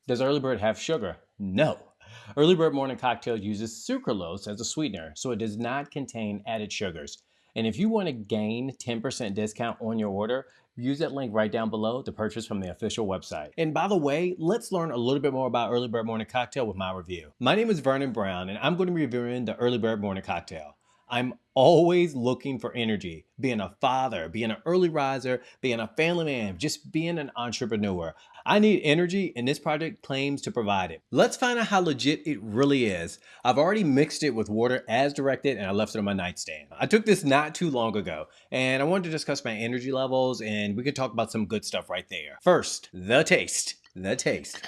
Does early bird have sugar? No. Early bird morning cocktail uses sucralose as a sweetener, so it does not contain added sugars. And if you want to gain 10% discount on your order, use that link right down below to purchase from the official website. And by the way, let's learn a little bit more about early bird morning cocktail with my review. My name is Vernon Brown, and I'm going to be reviewing the early bird morning cocktail. I'm always looking for energy, being a father, being an early riser, being a family man, just being an entrepreneur. I need energy, and this project claims to provide it. Let's find out how legit it really is. I've already mixed it with water as directed, and I left it on my nightstand. I took this not too long ago, and I wanted to discuss my energy levels, and we could talk about some good stuff right there. First, the taste. The taste.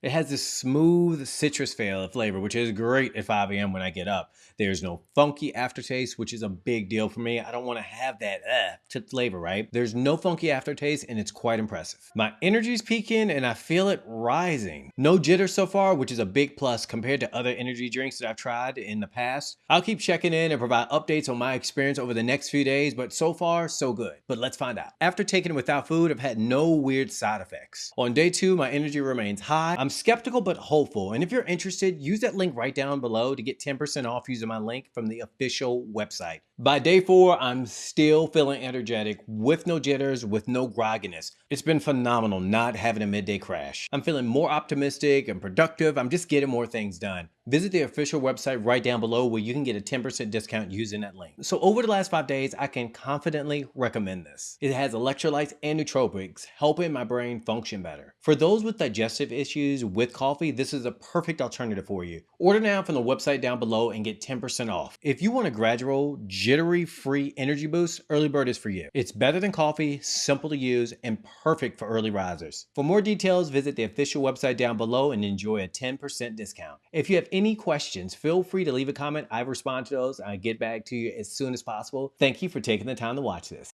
It has this smooth citrus flavor, which is great at 5 a.m. when I get up. There's no funky aftertaste, which is a big deal for me. I don't want to have that to flavor, right? There's no funky aftertaste, and it's quite impressive. My energy's peaking, and I feel it rising. No jitters so far, which is a big plus compared to other energy drinks that I've tried in the past. I'll keep checking in and provide updates on my experience over the next few days, but so far, so good. But let's find out. After taking it without food, I've had no weird side effects. On day 2, my energy remains high. I'm skeptical but hopeful, and if you're interested, use that link right down below to get 10% off using my link from the official website. By day 4, I'm still feeling energetic, with no jitters, with no grogginess. It's been phenomenal not having a midday crash. I'm feeling more optimistic and productive. I'm just getting more things done. Visit the official website right down below where you can get a 10% discount using that link. So over the last 5 days, I can confidently recommend this. It has electrolytes and nootropics, helping my brain function better. For those with digestive issues with coffee, this is a perfect alternative for you. Order now from the website down below and get 10% off. If you want a gradual, jittery-free energy boost, Early Bird is for you. It's better than coffee, simple to use, and perfect for early risers. For more details, visit the official website down below and enjoy a 10% discount. If you have any questions, feel free to leave a comment. I respond to those and I get back to you as soon as possible. Thank you for taking the time to watch this.